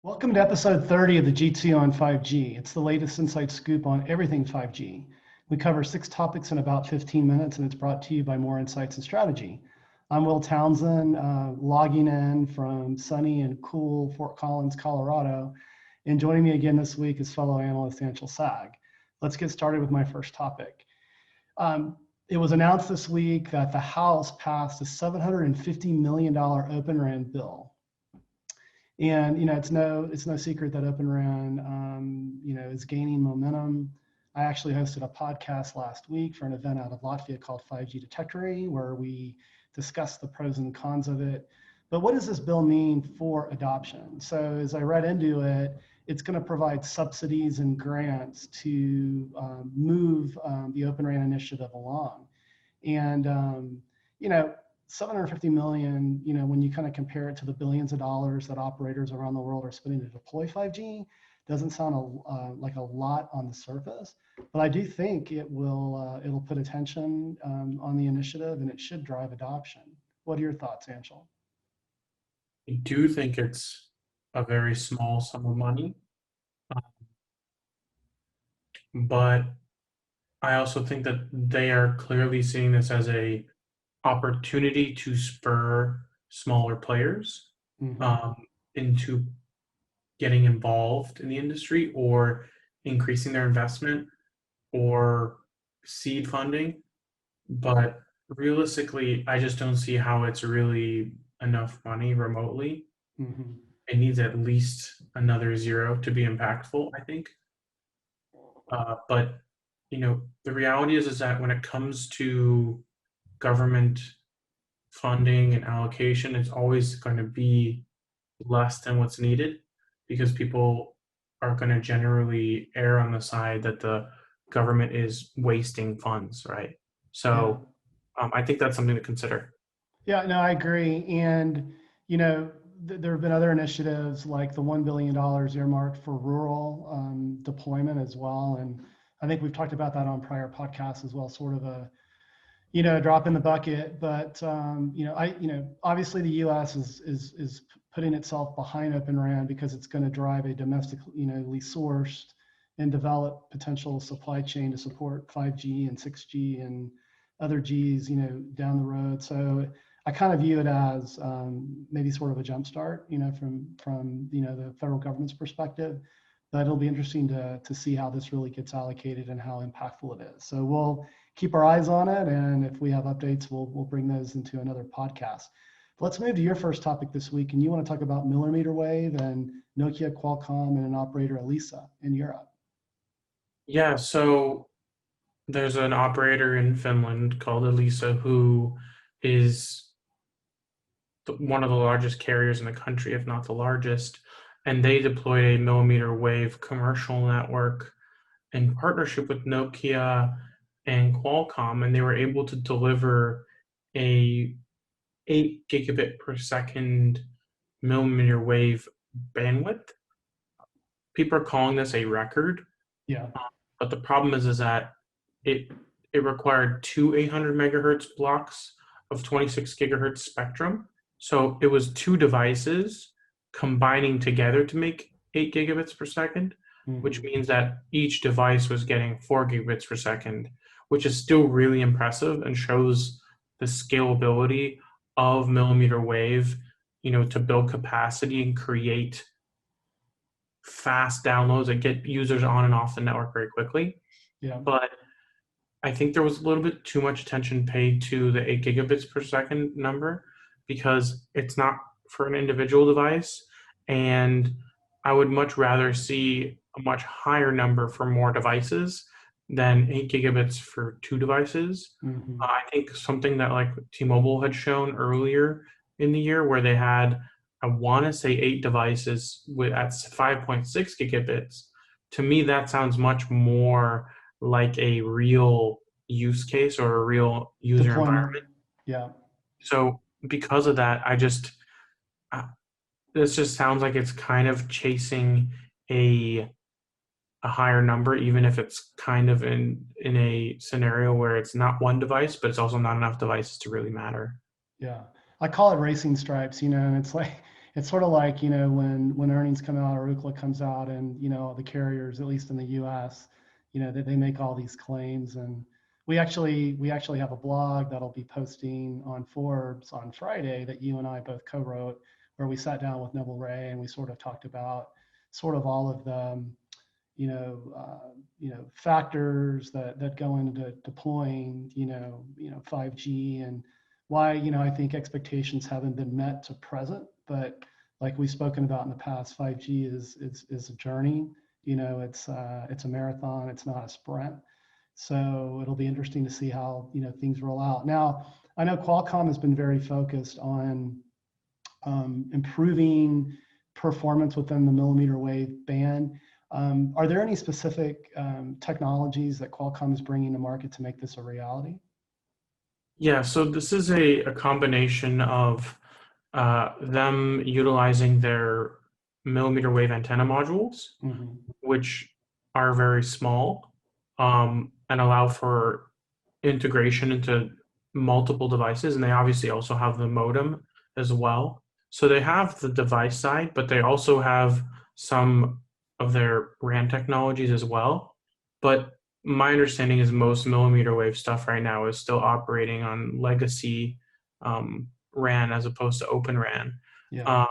Welcome to episode 30 of the G2 on 5G. It's the latest inside scoop on everything 5G. We cover 6 topics in about 15 minutes, and it's brought to you by More Insights and Strategy. I'm Will Townsend, logging in from sunny and cool Fort Collins, Colorado. And joining me again this week is fellow analyst Anshel Sag. Let's get started with my first topic. It was announced this week that the House passed a $750 million Open RAN bill. And it's no secret that Open RAN is gaining momentum. I actually hosted a podcast last week for an event out of Latvia called 5G Detectory, where we discussed the pros and cons of it. But what does this bill mean for adoption? So as I read into it, it's going to provide subsidies and grants to move the Open RAN initiative along. And 750 million, when you kind of compare it to the billions of dollars that operators around the world are spending to deploy 5G, doesn't sound like a lot on the surface, but I do think it'll put attention on the initiative, and it should drive adoption. What are your thoughts, Anshel? I do think it's a very small sum of money, but I also think that they are clearly seeing this as a opportunity to spur smaller players into getting involved in the industry or increasing their investment or seed funding. But realistically, I just don't see how it's really enough money remotely. It needs at least another zero to be impactful, I think. But the reality is that when it comes to government funding and allocation, it's always going to be less than what's needed because people are going to generally err on the side that the government is wasting funds, right? So I think that's something to consider. Yeah, no, I agree. And, there have been other initiatives like the $1 billion earmarked for rural deployment as well. And I think we've talked about that on prior podcasts as well, sort of a drop in the bucket. But obviously the U.S. is putting itself behind Open RAN because it's going to drive a domestically sourced and developed potential supply chain to support 5G and 6G and other Gs down the road. So I kind of view it as maybe sort of a jump start, from the federal government's perspective. But it'll be interesting to see how this really gets allocated and how impactful it is. So we'll keep our eyes on it, and if we have updates, we'll bring those into another podcast. Let's move to your first topic this week, and you want to talk about mmWave and Nokia, Qualcomm, and an operator Elisa in Europe. Yeah, so there's an operator in Finland called Elisa who is one of the largest carriers in the country, if not the largest, and they deployed a mmWave commercial network in partnership with Nokia and Qualcomm, and they were able to deliver a 8 gigabit per second mmWave bandwidth. People are calling this a record. Yeah. But the problem is that it required two 800 megahertz blocks of 26 gigahertz spectrum. So it was two devices combining together to make 8 gigabits per second, which means that each device was getting 4 gigabits per second, which is still really impressive and shows the scalability of mmWave, to build capacity and create fast downloads and get users on and off the network very quickly. Yeah. But I think there was a little bit too much attention paid to the 8 gigabits per second number because it's not for an individual device. And I would much rather see a much higher number for more devices than 8 gigabits for two devices. I think something that like T-Mobile had shown earlier in the year where they had, I want to say 8 devices at 5.6 gigabits. To me, that sounds much more like a real use case or a real user environment. Yeah. So because of that, this just sounds like it's kind of chasing a higher number, even if it's kind of in a scenario where it's not one device, but it's also not enough devices to really matter. Yeah. I call it racing stripes, and It's sort of like, when earnings come out or Ookla comes out and, the carriers, at least in the US, they make all these claims. And we actually have a blog that'll be posting on Forbes on Friday that you and I both co-wrote, where we sat down with Neville Ray and we sort of talked about sort of all of the, factors that go into deploying, 5G, and why, I think expectations haven't been met to present. But like we've spoken about in the past, 5G is a journey. It's a marathon. It's not a sprint. So it'll be interesting to see how, things roll out. Now, I know Qualcomm has been very focused on improving performance within the millimeter wave band. Are there any specific technologies that Qualcomm is bringing to market to make this a reality? Yeah, so this is a combination of them utilizing their millimeter wave antenna modules, Mm-hmm. which are very small, and allow for integration into multiple devices. And they obviously also have the modem as well. So they have the device side, but they also have some of their RAN technologies as well. But my understanding is most millimeter wave stuff right now is still operating on legacy RAN as opposed to open RAN. Yeah.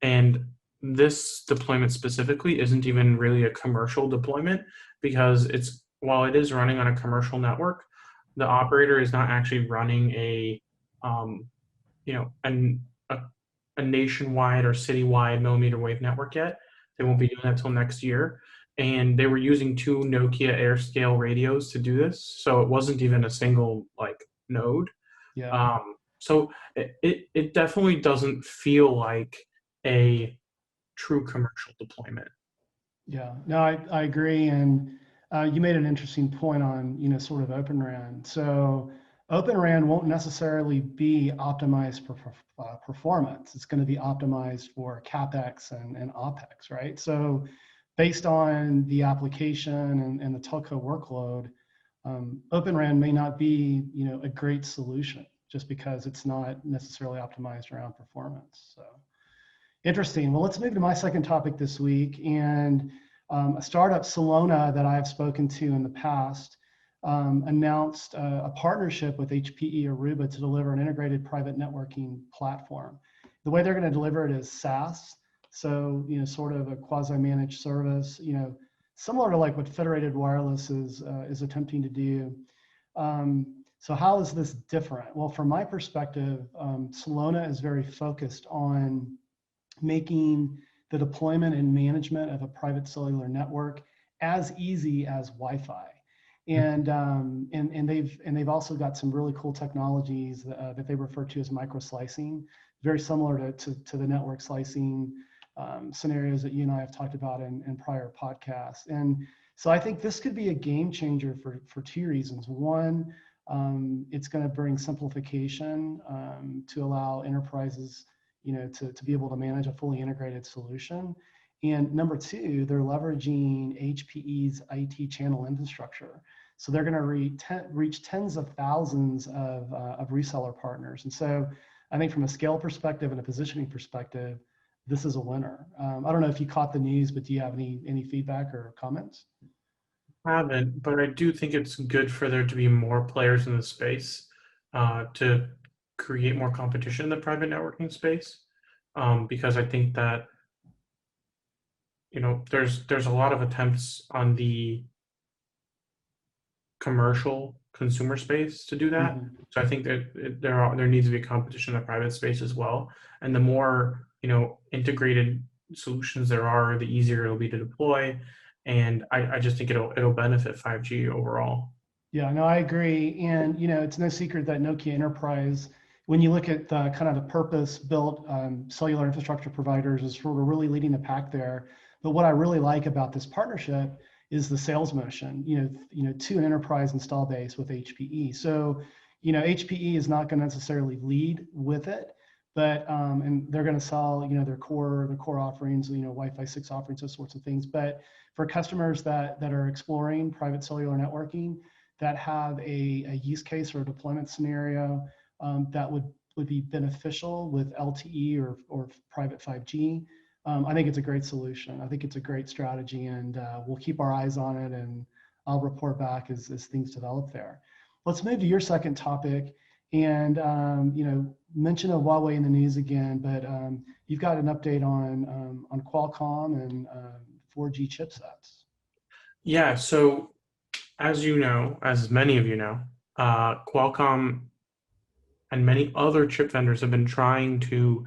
And this deployment specifically isn't even really a commercial deployment, because it's, while it is running on a commercial network, the operator is not actually running a you know an, a, a nationwide or citywide millimeter wave network yet. They won't be doing that till next year. And they were using two Nokia AirScale radios to do this, so it wasn't even a single like node. Yeah. So it definitely doesn't feel like a true commercial deployment. Yeah, no, I agree. And you made an interesting point on, sort of Open RAN. So Open RAN won't necessarily be optimized for performance. It's going to be optimized for CapEx and OpEx, right? So based on the application and the telco workload, Open RAN may not be, a great solution just because it's not necessarily optimized around performance. So. Interesting. Well, let's move to my second topic this week. And a startup, Celona, that I've spoken to in the past, announced a partnership with HPE Aruba to deliver an integrated private networking platform. The way they're going to deliver it is SaaS, so sort of a quasi-managed service, similar to like what Federated Wireless is attempting to do. So how is this different? Well, from my perspective, Celona is very focused on making the deployment and management of a private cellular network as easy as Wi-Fi. And they've also got some really cool technologies that they refer to as micro slicing, very similar to the network slicing scenarios that you and I have talked about in prior podcasts. And so I think this could be a game changer for two reasons. One, it's going to bring simplification to allow enterprises to be able to manage a fully integrated solution. And number two, they're leveraging HPE's IT channel infrastructure. So they're going to reach tens of thousands of reseller partners. And so I think from a scale perspective and a positioning perspective, this is a winner. I don't know if you caught the news, but do you have any feedback or comments? I haven't, but I do think it's good for there to be more players in the space to create more competition in the private networking space, because I think that there's a lot of attempts on the commercial consumer space to do that. Mm-hmm. So I think that there needs to be competition in the private space as well. And the more integrated solutions there are, the easier it'll be to deploy. And I just think it'll benefit 5G overall. Yeah, no, I agree. And, it's no secret that Nokia Enterprise, when you look at the kind of the purpose-built cellular infrastructure providers, is sort of really leading the pack there. But what I really like about this partnership is the sales motion, to an enterprise install base with HPE. So, HPE is not going to necessarily lead with it, but and they're going to sell, their core offerings, Wi-Fi 6 offerings, those sorts of things. But for customers that are exploring private cellular networking, that have a use case or a deployment scenario that would would be beneficial with LTE or private 5G. I think it's a great solution. I think it's a great strategy, and we'll keep our eyes on it, and I'll report back as things develop there. Let's move to your second topic, and mention of Huawei in the news again, but you've got an update on Qualcomm and 4G chipsets. Yeah, so as you know, as many of you know, Qualcomm and many other chip vendors have been trying to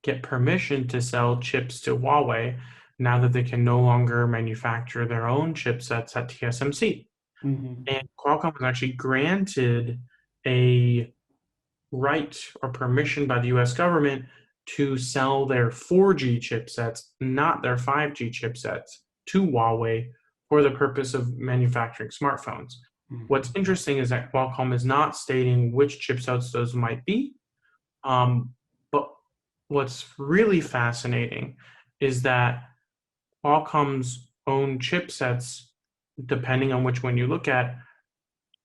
get permission to sell chips to Huawei now that they can no longer manufacture their own chipsets at TSMC. Mm-hmm. And Qualcomm was actually granted a right or permission by the US government to sell their 4G chipsets, not their 5G chipsets, to Huawei for the purpose of manufacturing smartphones. Mm-hmm. What's interesting is that Qualcomm is not stating which chipsets those might be. But what's really fascinating is that Qualcomm's own chipsets, depending on which one you look at,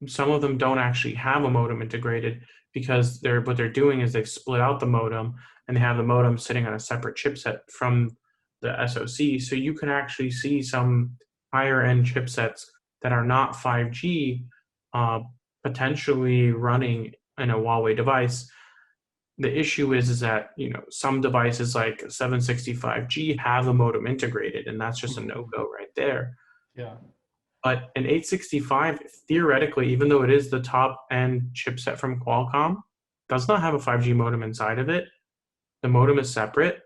some of them don't actually have a modem integrated because what they're doing is they've split out the modem and they have the modem sitting on a separate chipset from the SoC. So you can actually see some higher end chipsets that are not 5G potentially running in a Huawei device. The issue is that some devices like 765G have a modem integrated, and that's just a no-go right there. Yeah. But an 865, theoretically, even though it is the top end chipset from Qualcomm, does not have a 5G modem inside of it. The modem is separate,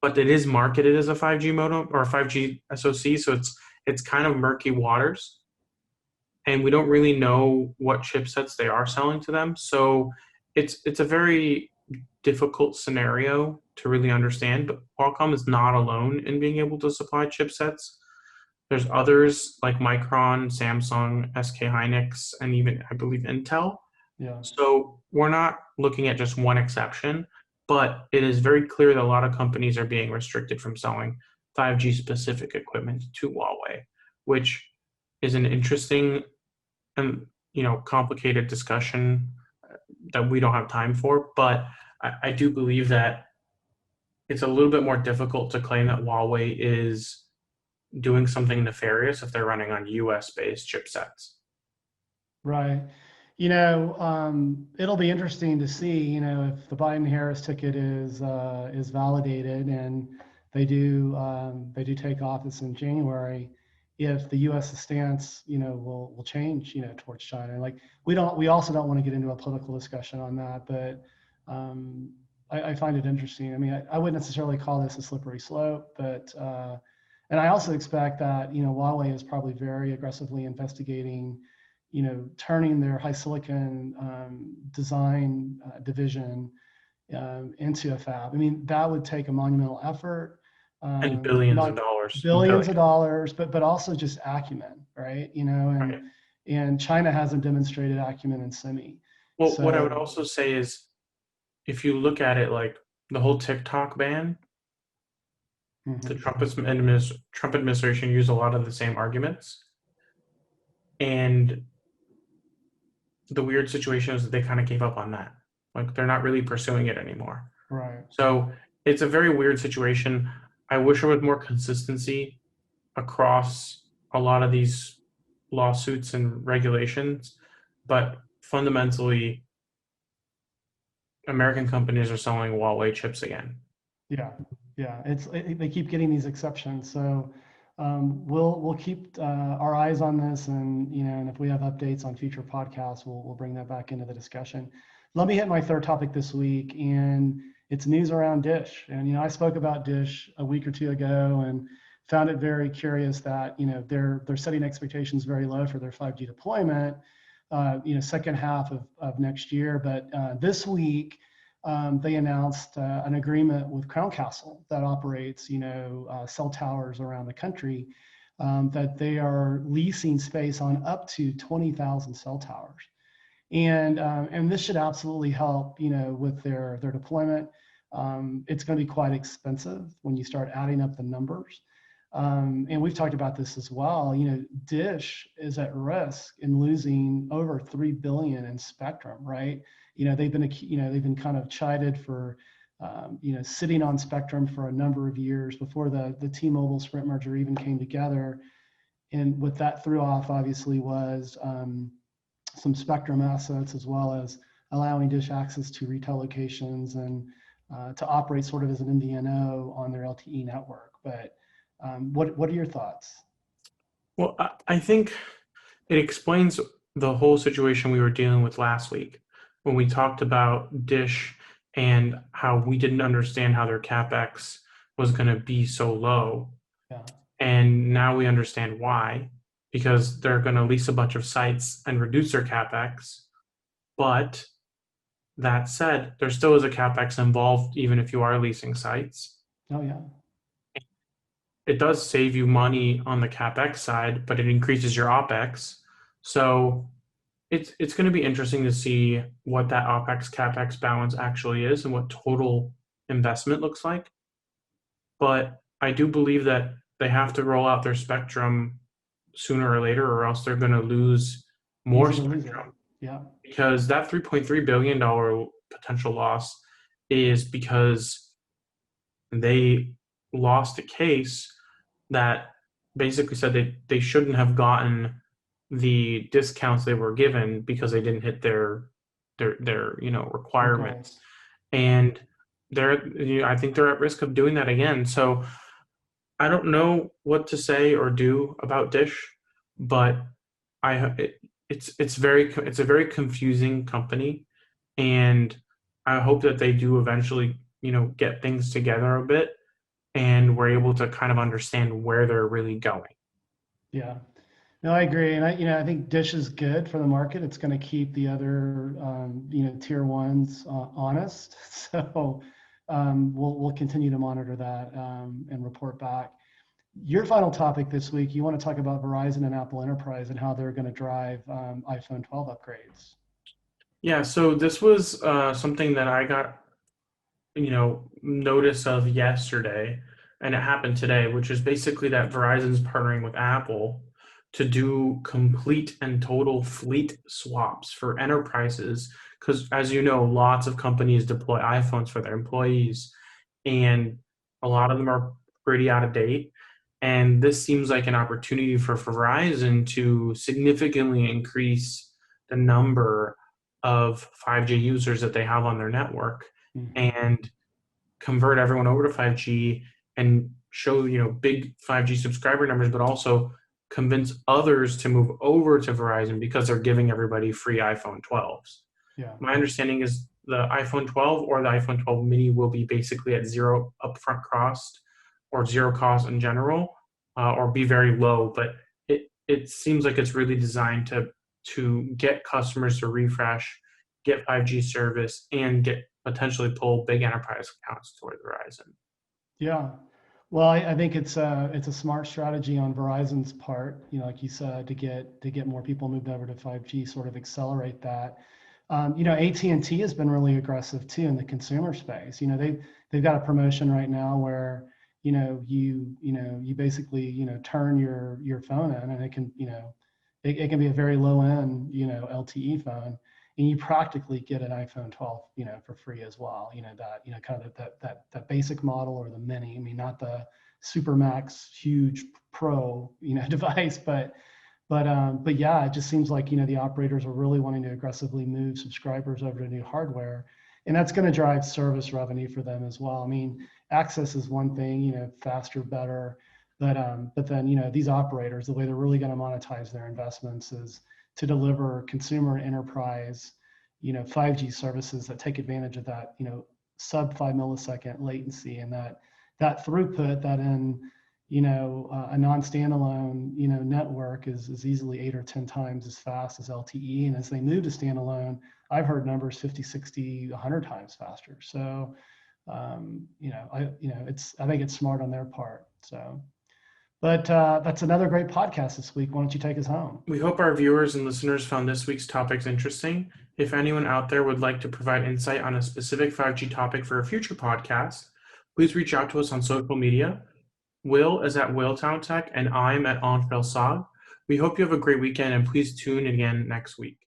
but it is marketed as a 5G modem or a 5G SoC, so it's kind of murky waters. And we don't really know what chipsets they are selling to them. So it's a very difficult scenario to really understand, but Qualcomm is not alone in being able to supply chipsets. There's others like Micron, Samsung, SK Hynix, and even, I believe, Intel. Yeah. So we're not looking at just one exception, but it is very clear that a lot of companies are being restricted from selling 5G specific equipment to Huawei, which is an interesting and complicated discussion that we don't have time for. But I do believe that it's a little bit more difficult to claim that Huawei is doing something nefarious if they're running on US-based chipsets. Right. It'll be interesting to see, if the Biden-Harris ticket is validated and they do take office in January, if the U.S. stance, will change, towards China. Like we also don't want to get into a political discussion on that, but I find it interesting. I mean, I wouldn't necessarily call this a slippery slope, but and I also expect that Huawei is probably very aggressively investigating, turning their HiSilicon design division into a fab. I mean, that would take a monumental effort. And billions of dollars. Billions of dollars, but also just acumen, right? Right. And China hasn't demonstrated acumen in semi. Well, what I would also say is, if you look at it like the whole TikTok ban, the Trump administration used a lot of the same arguments. And the weird situation is that they kind of gave up on that. Like they're not really pursuing it anymore. Right. So it's a very weird situation. I wish there was more consistency across a lot of these lawsuits and regulations, but fundamentally, American companies are selling Huawei chips again. Yeah. They keep getting these exceptions. So we'll keep our eyes on this, and if we have updates on future podcasts, we'll bring that back into the discussion. Let me hit my third topic this week, and it's news around Dish. And I spoke about Dish a week or two ago, and found it very curious that they're setting expectations very low for their 5G deployment, second half of next year. But this week, they announced an agreement with Crown Castle that operates, cell towers around the country, that they are leasing space on up to 20,000 cell towers. And this should absolutely help, with their deployment. It's going to be quite expensive when you start adding up the numbers. And we've talked about this as well. Dish is at risk in losing over 3 billion in spectrum, right? They've been kind of chided for, sitting on spectrum for a number of years before the T-Mobile Sprint merger even came together. And what that threw off obviously was some spectrum assets, as well as allowing Dish access to retail locations and to operate sort of as an MVNO on their LTE network. But what are your thoughts? Well, I think it explains the whole situation we were dealing with last week when we talked about Dish and how we didn't understand how their CapEx was going to be so low. Yeah. And now we understand why, because they're going to lease a bunch of sites and reduce their CapEx. But that said, there still is a CapEx involved, even if you are leasing sites. Oh, yeah. It does save you money on the CapEx side, but it increases your OpEx. So it's going to be interesting to see what that OpEx CapEx balance actually is and what total investment looks like. But I do believe that they have to roll out their spectrum sooner or later, or else they're going to lose more Easy to lose it. spectrum. Yeah. Because that $3.3 billion potential loss is because they lost a case that basically said they shouldn't have gotten the discounts they were given because they didn't hit their requirements. And I think they're at risk of doing that again. So I don't know what to say or do about Dish, but it's a very confusing company, and I hope that they do eventually get things together a bit, and we're able to kind of understand where they're really going. Yeah. No, I agree, and I think Dish is good for the market. It's going to keep the other tier ones honest. So we'll continue to monitor that and report back. Your final topic this week, you want to talk about Verizon and Apple Enterprise and how they're going to drive iPhone 12 upgrades. Yeah, so this was something that I got notice of yesterday, and it happened today, which is basically that Verizon's partnering with Apple to do complete and total fleet swaps for enterprises, because as you know, lots of companies deploy iPhones for their employees, and a lot of them are pretty out of date. And this seems like an opportunity for Verizon to significantly increase the number of 5G users that they have on their network, and convert everyone over to 5G and show big 5G subscriber numbers, but also convince others to move over to Verizon because they're giving everybody free iPhone 12s. Yeah. My understanding is the iPhone 12 or the iPhone 12 mini will be basically at zero upfront cost or zero cost in general, or be very low. But it seems like it's really designed to get customers to refresh, get 5G service, and get potentially pull big enterprise accounts toward Verizon. Yeah. Well, I think it's a smart strategy on Verizon's part, like you said, to get more people moved over to 5G, sort of accelerate that. AT&T has been really aggressive too in the consumer space. They've got a promotion right now where you basically turn your phone in, and it can it can be a very low end LTE phone, and you practically get an iPhone 12 for free as well. That kind of that basic model, or the mini. I mean, not the super max huge pro device, but yeah, it just seems like the operators are really wanting to aggressively move subscribers over to new hardware, and that's going to drive service revenue for them as well. I mean, access is one thing, faster, better, but then these operators, the way they're really going to monetize their investments is to deliver consumer enterprise 5G services that take advantage of that sub 5 millisecond latency, and that throughput that in a non-standalone network is easily 8 or 10 times as fast as LTE. And as they move to standalone, I've heard numbers 50, 60, 100 times faster. So I think it's smart on their part. So but that's another great podcast this week. Why don't you take us home? We hope our viewers and listeners found this week's topics interesting. If anyone out there would like to provide insight on a specific 5G topic for a future podcast, please reach out to us on social media. Will is at Willtown Tech, and I'm at Anshel. We hope you have a great weekend, and please tune in again next week.